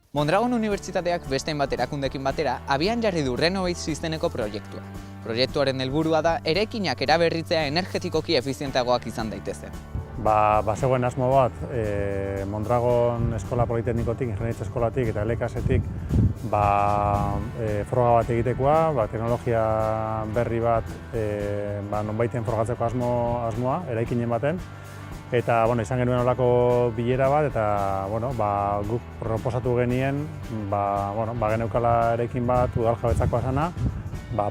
Mondragon Unibertsitateak beste hainbat erakundeekin batera abian jarri du Renovate izeneko proiektua. Proiektuaren helburua da eraikinak eraberritzea energetikoki efizienteagoak izan daitezen. Bazegoen asmo bat, Mondragon Eskola Politeknikotik, Ingeniaritza Eskolatik eta LKSetik froga bat egitekoa, teknologia berri bat nonbaiten frogatzeko asmoa, eraikinen baten. Eta izan genuen olako bilera bat, eta guk proposatu genien, geneukala eraikin bat udal-jabetzakoa zena,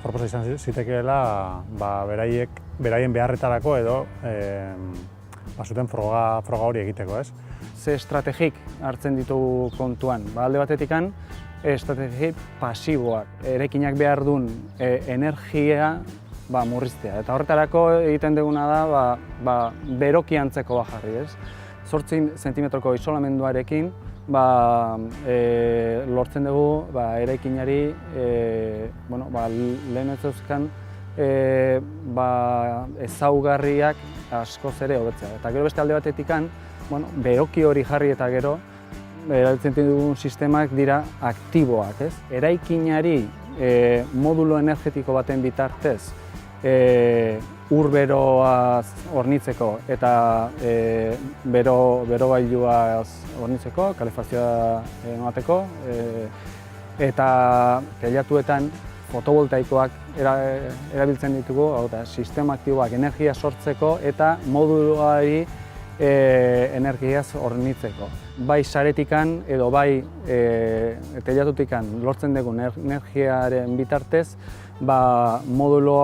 proposa izan zitekeela beraien beharretarako edo zuten froga hori egiteko, ez? Ze estrategik hartzen ditugu kontuan. Alde batetik, estrategi pasiboak. Eraikinak behar duen energia murriztea. Eta horretarako egiten duguna da beroki antzeko jarri, ez? 8 zentimetroko isolamenduarekin lortzen dugu eraikinari lehen ez zeuzkan ezaugarriak askoz ere hobetzea. Eta gero beste alde batetik, beroki hori jarri eta gero erabiltzen dugun sistemak dira aktiboak, ez? Eraikinari modulo energetiko baten bitartez ur-beroaz hornitzeko eta berogailuaz hornitzeko, kalefazioa emateko, eta teilatuetan fotovoltaikoak erabiltzen ditugu, sistema aktiboak energia sortzeko eta moduluari energiaz hornitzeko. Bai saretikan edo bai teilatutikan lortzen dugun energiaren bitartez, modulo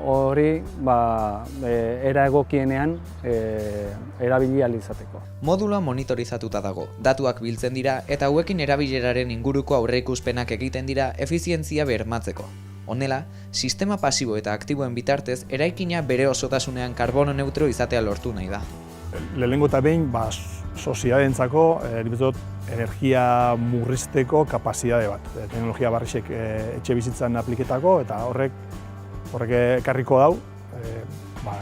hori era egokienean erabili ahal izateko. Modulua monitorizatuta dago, datuak biltzen dira eta hauekin erabileraren inguruko aurreikuspenak egiten dira efizientzia bermatzeko. Honela, sistema pasibo eta aktiboen bitartez eraikina bere osotasunean karbono neutro izatea lortu nahi da. Lehenengo eta behin, soziadentzako energia murrizteko kapazitate bat. Teknologia barrixek etxe bizitzan apliketako eta horrek ekarriko dau,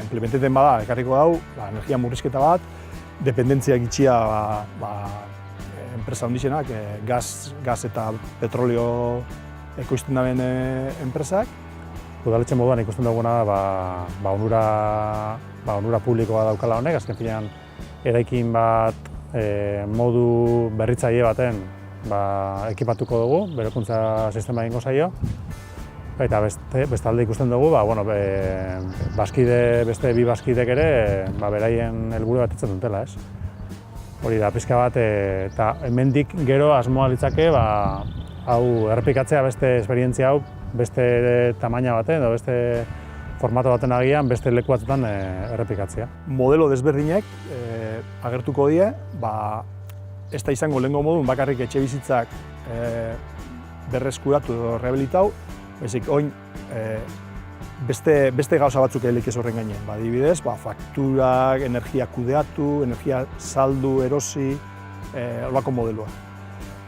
implementeten bada, ekarriko dau, energia murrizketa bat, dependentzia gitxia enpresa handixenak, gas eta petrolio ekoizten daben enpresak. Udaletxe moduan ikusten duguna onura publikoa daukala honek, azken finean eraikin bat modu berritzaile baten ekipatuko dugu, berekuntza sistema egingo zaio. Eta bestalde ikusten dugu, beste bi bazkidek ere beraien helburu bat itzen dutela, ez? Hori da, pixka bat, eta hemendik gero asmoa litzake hau errepikatzea beste esperientzia hau beste tamaina baten edo beste formato baten agian beste leku batzuetan errepikatzea. Modelo desberdinek agertuko die, ez da izango lehengo modun bakarrik etxe bizitzak berreskuratu edo rehabilitatu, baizik orain beste gauza batzuk elik ez horren gainean. Adibidez, fakturak, energia kudeatu, energia saldu, erosi, holako modeloa.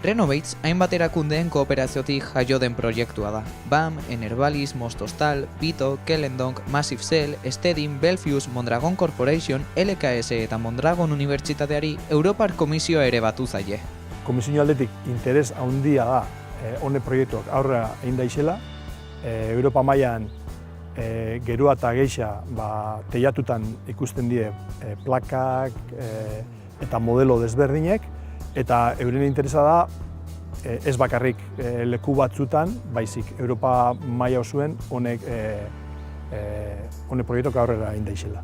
Renovates hainbat erakundeen kooperaziotik jaio den proiektua da. BAM, Enervalis, Mostostal, Pito, Kellendonk, Massive Cell, Stedin, Belfius, Mondragon Corporation, LKS eta Mondragon Unibertsitateari Europar Komisioa ere batu zaie. Komisio aldetik interes handia da hone proiektuak aurrera egin daixela. Europa mailan geroa eta geixa teilatutan ikusten die plakak eta modelo desberdinek, eta euren interesa da ez bakarrik leku batzutan, baizik Europa maila osoen honek proiektuak aurrera egin daixela.